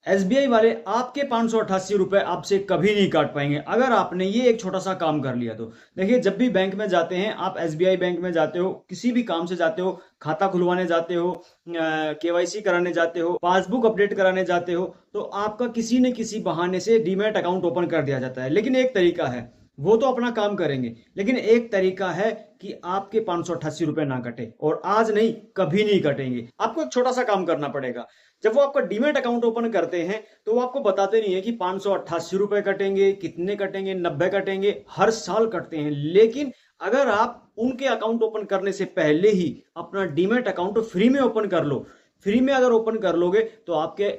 SBI वाले आपके 588 रुपए आपसे कभी नहीं काट पाएंगे अगर आपने ये एक छोटा सा काम कर लिया तो। देखिए, जब भी बैंक में जाते हैं आप, एसबीआई बैंक में जाते हो, किसी भी काम से जाते हो, खाता खुलवाने जाते हो, केवाईसी कराने जाते हो, पासबुक अपडेट कराने जाते हो, तो आपका किसी न किसी बहाने से डीमैट अकाउंट ओपन कर दिया जाता है। लेकिन एक तरीका है, वो तो अपना काम करेंगे, लेकिन एक तरीका है कि आपके 588 रुपए ना कटे, और आज नहीं कभी नहीं कटेंगे। आपको एक छोटा सा काम करना पड़ेगा। जब वो आपका डीमैट अकाउंट ओपन करते हैं तो वो आपको बताते नहीं है कि 588 रुपए कटेंगे, कितने कटेंगे, 90 कटेंगे, हर साल कटते हैं। लेकिन अगर आप उनके अकाउंट ओपन करने से पहले ही अपना डीमैट अकाउंट फ्री में ओपन कर लो, फ्री में अगर ओपन कर लोगे तो आपके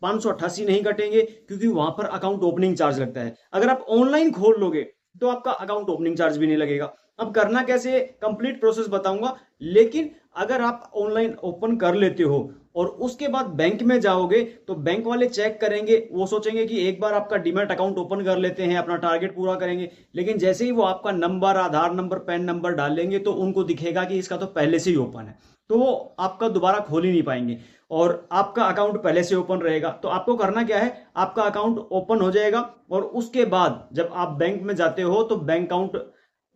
588 नहीं कटेंगे, क्योंकि वहां पर अकाउंट ओपनिंग चार्ज लगता है। अगर आप ऑनलाइन खोल लोगे तो आपका अकाउंट ओपनिंग चार्ज भी नहीं लगेगा। अब करना कैसे, कंप्लीट प्रोसेस बताऊंगा। लेकिन अगर आप ऑनलाइन ओपन कर लेते हो और उसके बाद बैंक में जाओगे तो बैंक वाले चेक करेंगे, वो सोचेंगे कि एक बार आपका डीमैट अकाउंट ओपन कर लेते हैं, अपना टारगेट पूरा करेंगे। लेकिन जैसे ही वो आपका नंबर, आधार नंबर, पैन नंबर डालेंगे तो उनको दिखेगा कि इसका तो पहले से ही ओपन है, तो वो आपका दोबारा खोल ही नहीं पाएंगे और आपका अकाउंट पहले से ओपन रहेगा। तो आपको करना क्या है, आपका अकाउंट ओपन हो जाएगा और उसके बाद जब आप बैंक में जाते हो तो बैंक अकाउंट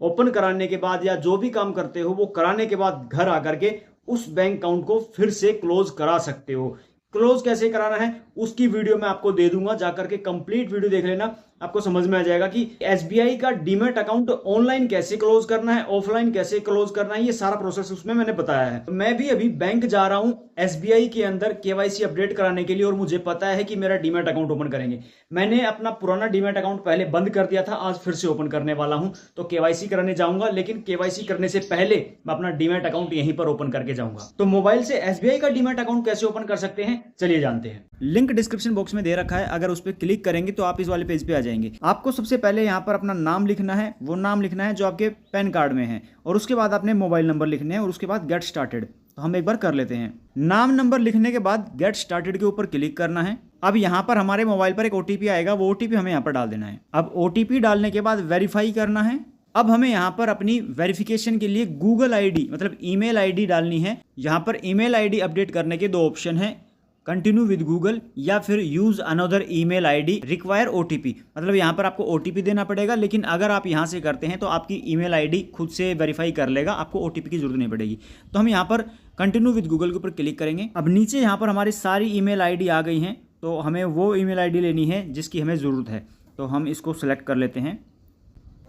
ओपन कराने के बाद या जो भी काम करते हो वो कराने के बाद घर आकर के उस बैंक अकाउंट को फिर से क्लोज करा सकते हो। क्लोज कैसे कराना है उसकी वीडियो मैं आपको दे दूंगा, जाकर के कंप्लीट वीडियो देख लेना, आपको समझ में आ जाएगा कि एसबीआई का डीमैट अकाउंट ऑनलाइन कैसे क्लोज करना है, ऑफलाइन कैसे क्लोज करना है, ये सारा प्रोसेस उसमें मैंने बताया है। तो मैं भी अभी बैंक जा रहा हूं एसबीआई के अंदर केवाईसी अपडेट कराने के लिए, और मुझे पता है कि मेरा डीमैट अकाउंट ओपन करेंगे। मैंने अपना पुराना डीमैट अकाउंट पहले बंद कर दिया था, आज फिर से ओपन करने वाला हूं, तो केवाईसी कराने जाऊंगा। लेकिन केवाईसी करने से पहले मैं अपना डीमैट अकाउंट यहीं पर ओपन करके जाऊंगा। तो मोबाइल से एसबीआई का डीमैट अकाउंट कैसे ओपन कर सकते हैं, चलिए जानते हैं। लिंक डिस्क्रिप्शन बॉक्स में दे रखा है, अगर उस पर क्लिक करेंगे तो आप इस वाले पेज पे आ जाएंगे। आपको सबसे पहले यहाँ पर अपना नाम लिखना है, वो नाम लिखना है जो आपके पैन कार्ड में है, और उसके बाद आपने मोबाइल नंबर लिखने हैं, और उसके बाद गेट स्टार्टेड। तो हम एक बार कर लेते हैं। नाम नंबर लिखने के बाद गेट स्टार्टेड के ऊपर क्लिक करना है। अब यहाँ पर हमारे मोबाइल पर एक ओटीपी आएगा, वो ओटीपी हमें यहाँ पर डाल देना है। अब ओटीपी डालने के बाद वेरीफाई करना है। अब हमें यहाँ पर अपनी वेरिफिकेशन के लिए गूगल आईडी मतलब ईमेल आईडी डालनी है। यहाँ पर ईमेल आईडी अपडेट करने के दो ऑप्शन हैं, कंटिन्यू विद गूगल या फिर use another email ID require OTP. मतलब यहाँ पर आपको ओटीपी देना पड़ेगा, लेकिन अगर आप यहाँ से करते हैं तो आपकी ईमेल आईडी खुद से वेरीफाई कर लेगा, आपको ओटीपी की जरूरत नहीं पड़ेगी। तो हम यहाँ पर कंटिन्यू विद गूगल के ऊपर क्लिक करेंगे। अब नीचे यहाँ पर हमारी सारी ईमेल आईडी आ गई हैं, तो हमें वो ईमेल आईडी लेनी है जिसकी हमें ज़रूरत है, तो हम इसको सेलेक्ट कर लेते हैं।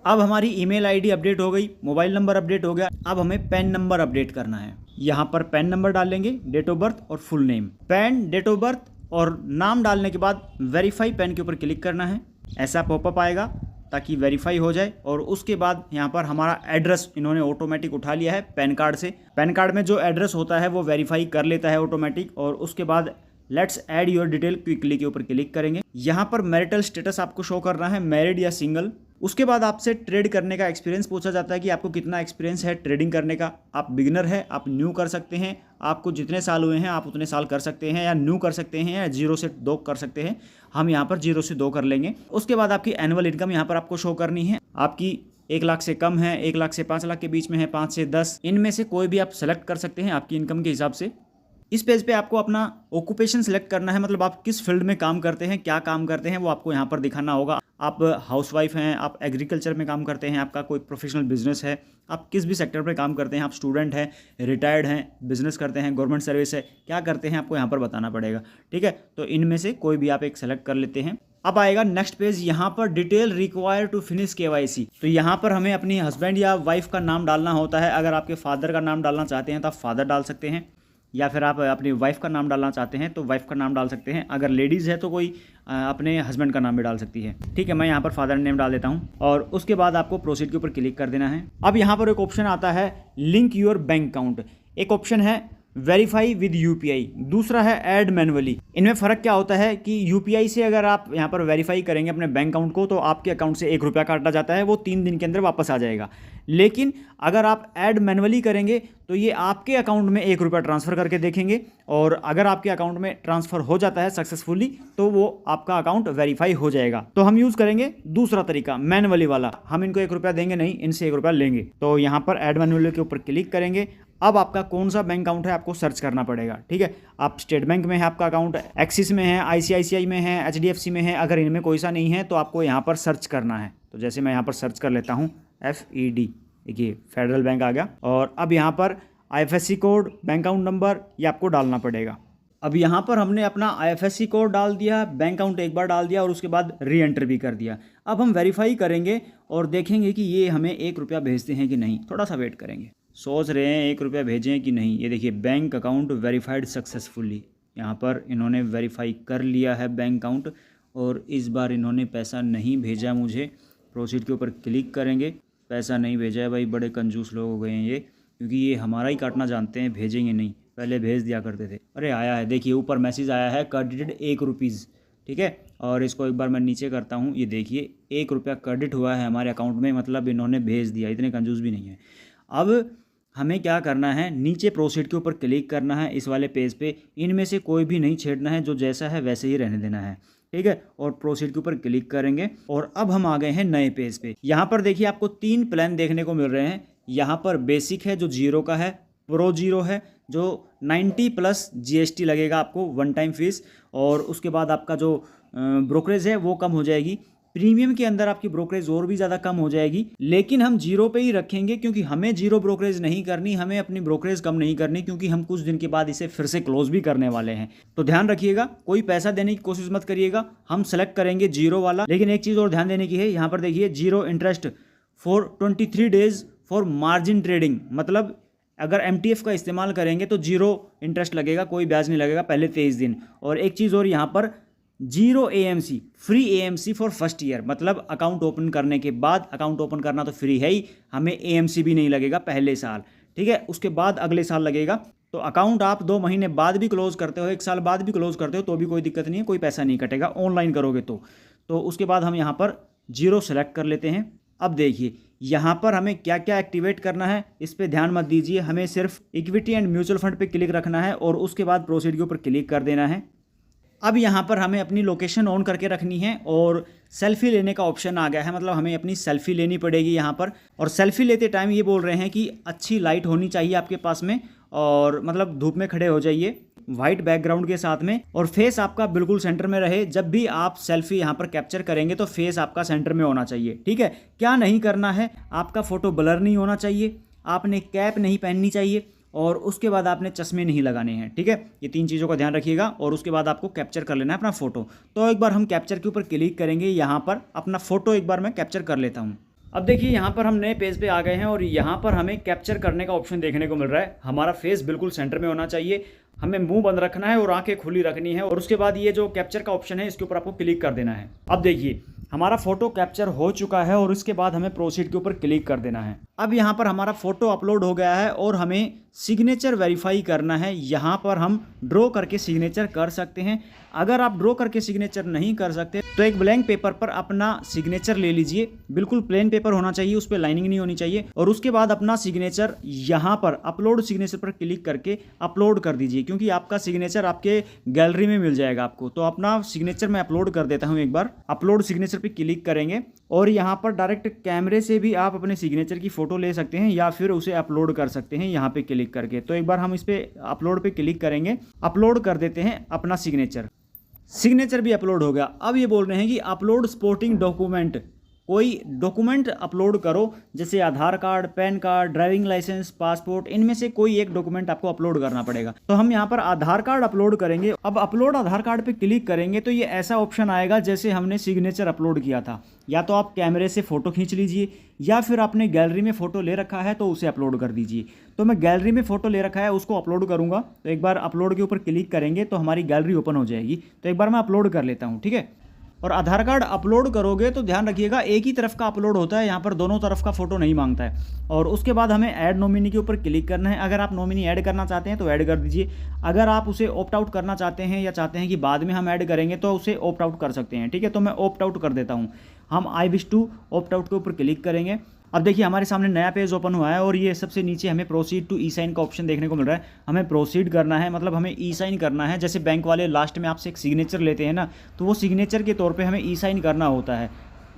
अब हमारी ईमेल आईडी अपडेट हो गई, मोबाइल नंबर अपडेट हो गया। अब हमें पैन नंबर अपडेट करना है। यहाँ पर पैन नंबर डालेंगे, डेट ऑफ बर्थ और full name. PAN, date of birth और नाम डालने के बाद वेरीफाई पैन के ऊपर क्लिक करना है। ऐसा पॉपअप आएगा ताकि वेरीफाई हो जाए। और उसके बाद यहाँ पर हमारा एड्रेस इन्होंने ऑटोमेटिक उठा लिया है पैन कार्ड से। पैन कार्ड में जो एड्रेस होता है वो वेरीफाई कर लेता है ऑटोमेटिक। और उसके बाद let's add your detail quickly के ऊपर क्लिक करेंगे। यहाँ पर मैरिटल स्टेटस आपको शो करना है, मैरिड या सिंगल। उसके बाद आपसे ट्रेड करने का एक्सपीरियंस पूछा जाता है कि आपको कितना एक्सपीरियंस है ट्रेडिंग करने का। आप बिगिनर है, आप न्यू कर सकते हैं, आपको जितने साल हुए हैं आप उतने साल कर सकते हैं, या न्यू कर सकते हैं, या 0 से 2 कर सकते हैं। हम यहाँ पर 0 से 2 कर लेंगे। उसके बाद आपकी एनुअल इनकम यहाँ पर आपको शो करनी है। आपकी 1 लाख से कम है, 1 लाख से 5 लाख के बीच में है, 5 से 10, इनमें से कोई भी आप सेलेक्ट कर सकते हैं आपकी इनकम के हिसाब से। इस पेज पे आपको अपना ऑक्यूपेशन सेलेक्ट करना है, मतलब आप किस फील्ड में काम करते हैं, क्या काम करते हैं, वो आपको यहाँ पर दिखाना होगा। आप हाउसवाइफ हैं, आप एग्रीकल्चर में काम करते हैं, आपका कोई प्रोफेशनल बिजनेस है, आप किस भी सेक्टर पे काम करते हैं, आप स्टूडेंट हैं, रिटायर्ड हैं, बिजनेस करते हैं, गवर्नमेंट सर्विस है, क्या करते हैं आपको यहाँ पर बताना पड़ेगा। ठीक है, तो इनमें से कोई भी आप एक सेलेक्ट कर लेते हैं। अब आएगा नेक्स्ट पेज, यहाँ पर detail require to finish KYC. तो यहाँ पर हमें अपनी हस्बैंड या वाइफ का नाम डालना होता है। अगर आपके फादर का नाम डालना चाहते हैं तो आप फादर डाल सकते हैं, या फिर आप अपनी वाइफ का नाम डालना चाहते हैं तो वाइफ का नाम डाल सकते हैं। अगर लेडीज़ है तो कोई अपने हस्बैंड का नाम भी डाल सकती है। ठीक है, मैं यहाँ पर फादर नेम डाल देता हूँ और उसके बाद आपको प्रोसीड के ऊपर क्लिक कर देना है। अब यहाँ पर एक ऑप्शन आता है लिंक योर बैंक अकाउंट, एक ऑप्शन है वेरीफाई विद यूपीआई, दूसरा है ऐड मैनुअली। इनमें फ़र्क क्या होता है कि यूपीआई से अगर आप यहाँ पर वेरीफाई करेंगे अपने बैंक अकाउंट को तो आपके अकाउंट से 1 रुपया काटा जाता है, वो 3 दिन के अंदर वापस आ जाएगा। लेकिन अगर आप ऐड मैनुअली करेंगे तो ये आपके अकाउंट में 1 रुपया ट्रांसफ़र करके देखेंगे, और अगर आपके अकाउंट में ट्रांसफ़र हो जाता है सक्सेसफुली तो वो आपका अकाउंट वेरीफाई हो जाएगा। तो हम यूज़ करेंगे दूसरा तरीका, मैनुअली वाला। हम इनको 1 रुपया देंगे नहीं, इनसे 1 रुपया लेंगे। तो यहाँ पर ऐड मैनुअली के ऊपर क्लिक करेंगे। अब आपका कौन सा बैंक अकाउंट है आपको सर्च करना पड़ेगा, ठीक है। आप स्टेट बैंक में है आपका अकाउंट, एक्सिस में है, ICICI में है, HDFC में है, अगर इनमें कोई सा नहीं है तो आपको यहाँ पर सर्च करना है। तो जैसे मैं यहाँ पर सर्च कर लेता हूँ FED, देखिए फेडरल बैंक आ गया, और अब यहाँ पर IFSC code, bank account number, ये आपको डालना पड़ेगा। अब यहाँ पर हमने अपना IFSC कोड डाल दिया, बैंक अकाउंट एक बार डाल दिया और उसके बाद री एंटर भी कर दिया। अब हम वेरीफाई करेंगे और देखेंगे कि ये हमें 1 रुपया भेजते हैं कि नहीं। थोड़ा सा वेट करेंगे, सोच रहे हैं 1 रुपया भेजें कि नहीं। ये देखिए बैंक अकाउंट वेरीफाइड सक्सेसफुली, यहाँ पर इन्होंने वेरीफाई कर लिया है बैंक अकाउंट, और इस बार इन्होंने पैसा नहीं भेजा मुझे। प्रोसीड के ऊपर क्लिक करेंगे, पैसा नहीं भेजा है भाई, बड़े कंजूस लोग हो गए हैं ये, क्योंकि ये हमारा ही काटना जानते हैं, भेजेंगे नहीं, पहले भेज दिया करते थे। अरे आया है, देखिए ऊपर मैसेज आया है क्रेडिटेड 1 रुपीज़, ठीक है। और इसको एक बार मैं नीचे करता हूँ, ये देखिए 1 रुपया क्रेडिट हुआ है हमारे अकाउंट में, मतलब इन्होंने भेज दिया, इतने कंजूस भी नहीं है। अब हमें क्या करना है, नीचे प्रोसीड के ऊपर क्लिक करना है, इस वाले पेज पे इनमें से कोई भी नहीं छेड़ना है, जो जैसा है वैसे ही रहने देना है, ठीक है। और प्रोसीड के ऊपर क्लिक करेंगे और अब हम आ गए हैं नए पेज पे। यहाँ पर देखिए आपको 3 प्लान देखने को मिल रहे हैं। यहाँ पर बेसिक है जो 0 का है, प्रो 0 है जो 90 प्लस GST लगेगा आपको 1 टाइम फीस, और उसके बाद आपका जो ब्रोकरेज है वो कम हो जाएगी। प्रीमियम के अंदर आपकी ब्रोकरेज और भी ज़्यादा कम हो जाएगी, लेकिन हम 0 पे ही रखेंगे क्योंकि हमें 0 ब्रोकरेज नहीं करनी, हमें अपनी ब्रोकरेज कम नहीं करनी, क्योंकि हम कुछ दिन के बाद इसे फिर से क्लोज भी करने वाले हैं। तो ध्यान रखिएगा, कोई पैसा देने की कोशिश मत करिएगा। हम सेलेक्ट करेंगे 0 वाला, लेकिन एक चीज़ और ध्यान देने की है, यहाँ पर देखिए 0 interest for 23 days for margin trading, मतलब अगर MTF का इस्तेमाल करेंगे तो 0 इंटरेस्ट लगेगा, कोई ब्याज नहीं लगेगा पहले 23 दिन। और एक चीज़ और, यहाँ पर 0 AMC, free AMC for first year, मतलब अकाउंट ओपन करने के बाद, अकाउंट ओपन करना तो फ्री है ही, हमें AMC भी नहीं लगेगा पहले साल, ठीक है। उसके बाद अगले साल लगेगा। तो अकाउंट आप 2 महीने बाद भी क्लोज करते हो, 1 साल बाद भी क्लोज करते हो तो भी कोई दिक्कत नहीं है, कोई पैसा नहीं कटेगा ऑनलाइन करोगे तो उसके बाद हम यहाँ पर 0 सेलेक्ट कर लेते हैं। अब देखिए यहाँ पर हमें क्या क्या एक्टिवेट करना है, इस पे ध्यान मत दीजिए, हमें सिर्फ इक्विटी एंड म्यूचुअल फंड पे क्लिक रखना है और उसके बाद प्रोसीड के ऊपर क्लिक कर देना है। अब यहाँ पर हमें अपनी लोकेशन ऑन करके रखनी है और सेल्फी लेने का ऑप्शन आ गया है, मतलब हमें अपनी सेल्फी लेनी पड़ेगी यहाँ पर। और सेल्फी लेते टाइम ये बोल रहे हैं कि अच्छी लाइट होनी चाहिए आपके पास में, और मतलब धूप में खड़े हो जाइए वाइट बैकग्राउंड के साथ में, और फेस आपका बिल्कुल सेंटर में रहे। जब भी आप सेल्फी यहाँ पर कैप्चर करेंगे तो फेस आपका सेंटर में होना चाहिए, ठीक है। क्या नहीं करना है, आपका फोटो ब्लर नहीं होना चाहिए, आपने कैप नहीं पहननी चाहिए, और उसके बाद आपने चश्मे नहीं लगाने हैं, ठीक है। ये 3 चीज़ों का ध्यान रखिएगा और उसके बाद आपको कैप्चर कर लेना है अपना फोटो। तो एक बार हम कैप्चर के ऊपर क्लिक करेंगे, यहाँ पर अपना फोटो एक बार मैं कैप्चर कर लेता हूँ। अब देखिए यहाँ पर हम नए पेज पे आ गए हैं और यहाँ पर हमें कैप्चर करने का ऑप्शन देखने को मिल रहा है। हमारा फेस बिल्कुल सेंटर में होना चाहिए, हमें मुंह बंद रखना है और आंखें खुली रखनी है, और उसके बाद ये जो कैप्चर का ऑप्शन है इसके ऊपर आपको क्लिक कर देना है। अब देखिए हमारा फोटो कैप्चर हो चुका है और इसके बाद हमें प्रोसीड के ऊपर क्लिक कर देना है। अब यहाँ पर हमारा फोटो अपलोड हो गया है और हमें सिग्नेचर वेरीफाई करना है। यहाँ पर हम ड्रॉ करके सिग्नेचर कर सकते हैं। अगर आप ड्रॉ करके सिग्नेचर नहीं कर सकते तो एक ब्लैंक पेपर पर अपना सिग्नेचर ले लीजिए, बिल्कुल प्लेन पेपर होना चाहिए, उस पर लाइनिंग नहीं होनी चाहिए, और उसके बाद अपना सिग्नेचर यहाँ पर अपलोड सिग्नेचर पर क्लिक करके अपलोड कर दीजिए, क्योंकि आपका सिग्नेचर आपके गैलरी में मिल जाएगा आपको। तो अपना सिग्नेचर मैं अपलोड कर देता हूँ, एक बार अपलोड सिग्नेचर पर क्लिक करेंगे और यहाँ पर डायरेक्ट कैमरे से भी आप अपने सिग्नेचर की फ़ोटो ले सकते हैं या फिर उसे अपलोड कर सकते हैं यहाँ पे क्लिक करके। तो एक बार हम इस पर अपलोड पे क्लिक करेंगे, अपलोड कर देते हैं अपना सिग्नेचर भी अपलोड हो गया। अब ये बोल रहे हैं कि अपलोड सपोर्टिंग डॉक्यूमेंट, कोई डॉक्यूमेंट अपलोड करो, जैसे Aadhaar card, PAN card, driving licence, passport, इनमें से कोई एक डॉक्यूमेंट आपको अपलोड करना पड़ेगा। तो हम यहाँ पर आधार कार्ड अपलोड करेंगे। अब अपलोड आधार कार्ड पे क्लिक करेंगे तो ये ऐसा ऑप्शन आएगा जैसे हमने सिग्नेचर अपलोड किया था। या तो आप कैमरे से फ़ोटो खींच लीजिए या फिर आपने गैलरी में फ़ोटो ले रखा है तो उसे अपलोड कर दीजिए। तो मैं गैलरी में फ़ोटो ले रखा है उसको अपलोड करूँगा। तो एक बार अपलोड के ऊपर क्लिक करेंगे तो हमारी गैलरी ओपन हो जाएगी। तो एक बार मैं अपलोड कर लेता हूँ, ठीक है। और आधार कार्ड अपलोड करोगे तो ध्यान रखिएगा एक ही तरफ का अपलोड होता है, यहाँ पर दोनों तरफ का फोटो नहीं मांगता है। और उसके बाद हमें ऐड नॉमिनी के ऊपर क्लिक करना है। अगर आप नॉमिनी ऐड करना चाहते हैं तो ऐड कर दीजिए, अगर आप उसे ऑप्ट आउट करना चाहते हैं या चाहते हैं कि बाद में हम ऐड करेंगे तो उसे ऑप्ट आउट कर सकते हैं, ठीक है। तो मैं ऑप्ट आउट कर देता हूँ। हम I wish to opt out के ऊपर क्लिक करेंगे। अब देखिए हमारे सामने नया पेज ओपन हुआ है और ये सबसे नीचे हमें प्रोसीड टू ई साइन का ऑप्शन देखने को मिल रहा है। हमें प्रोसीड करना है, मतलब हमें ई साइन करना है। जैसे बैंक वाले लास्ट में आपसे एक सिग्नेचर लेते हैं ना, तो वो सिग्नेचर के तौर पे हमें ई साइन करना होता है।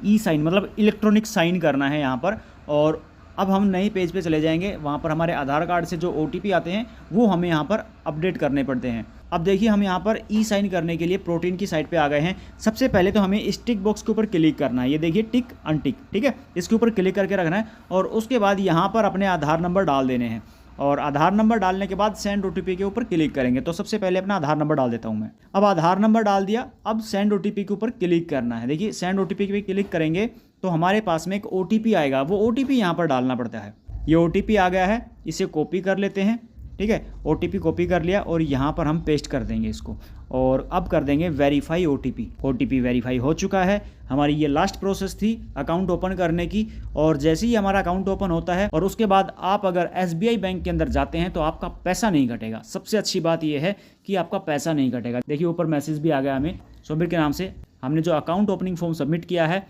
ई साइन मतलब इलेक्ट्रॉनिक साइन करना है यहाँ पर। और अब हम नए पेज पे चले जाएंगे, वहाँ पर हमारे आधार कार्ड से जो OTP आते हैं वो हमें यहाँ पर अपडेट करने पड़ते हैं। अब देखिए हम यहाँ पर ई साइन करने के लिए प्रोटीन की साइट पे आ गए हैं। सबसे पहले तो हमें इस टिक बॉक्स के ऊपर क्लिक करना है, ये देखिए टिक अनटिक, ठीक है, इसके ऊपर क्लिक करके रखना है और उसके बाद यहाँ पर अपने आधार नंबर डाल देने हैं और आधार नंबर डालने के बाद सेंड OTP के ऊपर क्लिक करेंगे। तो सबसे पहले अपना आधार नंबर डाल देता हूँ मैं। अब आधार नंबर डाल दिया, अब सेंड OTP के ऊपर क्लिक करना है। देखिए सेंड OTP पे क्लिक करेंगे तो हमारे पास में एक OTP आएगा, वो OTP यहाँ पर डालना पड़ता है। ये OTP आ गया है, इसे कॉपी कर लेते हैं, ठीक है, OTP कॉपी कर लिया और यहाँ पर हम पेस्ट कर देंगे इसको और अब कर देंगे वेरीफाई OTP वेरीफाई हो चुका है। हमारी ये लास्ट प्रोसेस थी अकाउंट ओपन करने की और जैसे ही हमारा अकाउंट ओपन होता है और उसके बाद आप अगर SBI बैंक के अंदर जाते हैं तो आपका पैसा नहीं कटेगा। सबसे अच्छी बात यह है कि आपका पैसा नहीं कटेगा। देखिए ऊपर मैसेज भी आ गया हमें सोबिर के नाम से, हमने जो अकाउंट ओपनिंग फॉर्म सबमिट किया है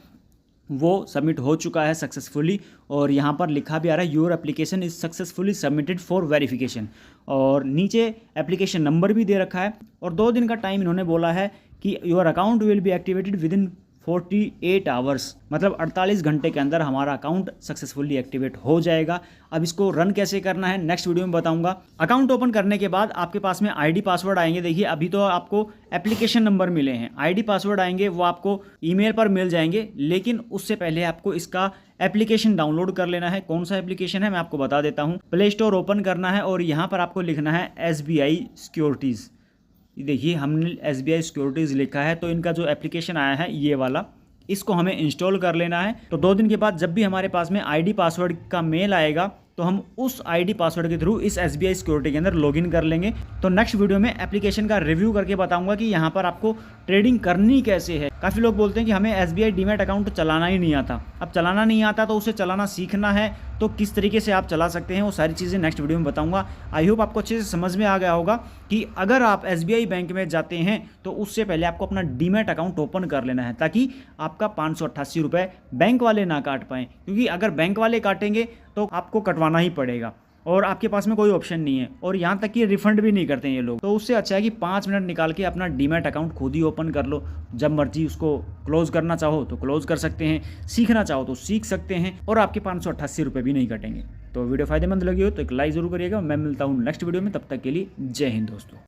वो सबमिट हो चुका है सक्सेसफुली और यहाँ पर लिखा भी आ रहा है your application is successfully submitted for verification और नीचे एप्लीकेशन नंबर भी दे रखा है और 2 दिन का टाइम इन्होंने बोला है कि your account will be activated with in 48 hours, मतलब 48 घंटे के अंदर हमारा अकाउंट सक्सेसफुली एक्टिवेट हो जाएगा। अब इसको रन कैसे करना है नेक्स्ट वीडियो में बताऊंगा। अकाउंट ओपन करने के बाद आपके पास में ID पासवर्ड आएंगे। देखिए अभी तो आपको एप्लीकेशन नंबर मिले हैं, ID पासवर्ड आएंगे वो आपको ईमेल पर मिल जाएंगे, लेकिन उससे पहले आपको इसका एप्लीकेशन डाउनलोड कर लेना है। कौन सा एप्लीकेशन है मैं आपको बता देता हूँ। प्ले स्टोर ओपन करना है और यहाँ पर आपको लिखना है SBI सिक्योरिटीज़। देखिए हमने SBI सिक्योरिटीज़ लिखा है तो इनका जो एप्लीकेशन आया है ये वाला, इसको हमें इंस्टॉल कर लेना है। तो 2 दिन के बाद जब भी हमारे पास में ID पासवर्ड का मेल आएगा तो हम उस ID पासवर्ड के थ्रू इस SBI सिक्योरिटी के अंदर लॉगिन कर लेंगे। तो नेक्स्ट वीडियो में एप्लीकेशन का रिव्यू करके बताऊंगा कि यहाँ पर आपको ट्रेडिंग करनी कैसे है। काफ़ी लोग बोलते हैं कि हमें SBI डीमैट अकाउंट चलाना ही नहीं आता। अब चलाना नहीं आता तो उसे चलाना सीखना है, तो किस तरीके से आप चला सकते हैं वो सारी चीज़ें नेक्स्ट वीडियो में बताऊंगा। आई होप आपको अच्छे से समझ में आ गया होगा कि अगर आप SBI बैंक में जाते हैं तो उससे पहले आपको अपना डीमैट अकाउंट ओपन कर लेना है ताकि आपका 588 रुपये बैंक वाले ना काट पाएँ, क्योंकि अगर बैंक वाले काटेंगे तो आपको कटवाना ही पड़ेगा और आपके पास में कोई ऑप्शन नहीं है और यहाँ तक कि रिफंड भी नहीं करते हैं ये लोग। तो उससे अच्छा है कि 5 मिनट निकाल के अपना डीमैट अकाउंट खुद ही ओपन कर लो। जब मर्जी उसको क्लोज करना चाहो तो क्लोज कर सकते हैं, सीखना चाहो तो सीख सकते हैं और आपके 588 रुपये भी नहीं कटेंगे। तो वीडियो फायदेमंद लगी हो तो एक लाइक जरूर करिएगा। मैं मिलता हूँ नेक्स्ट वीडियो में, तब तक के लिए जय हिंद दोस्तों।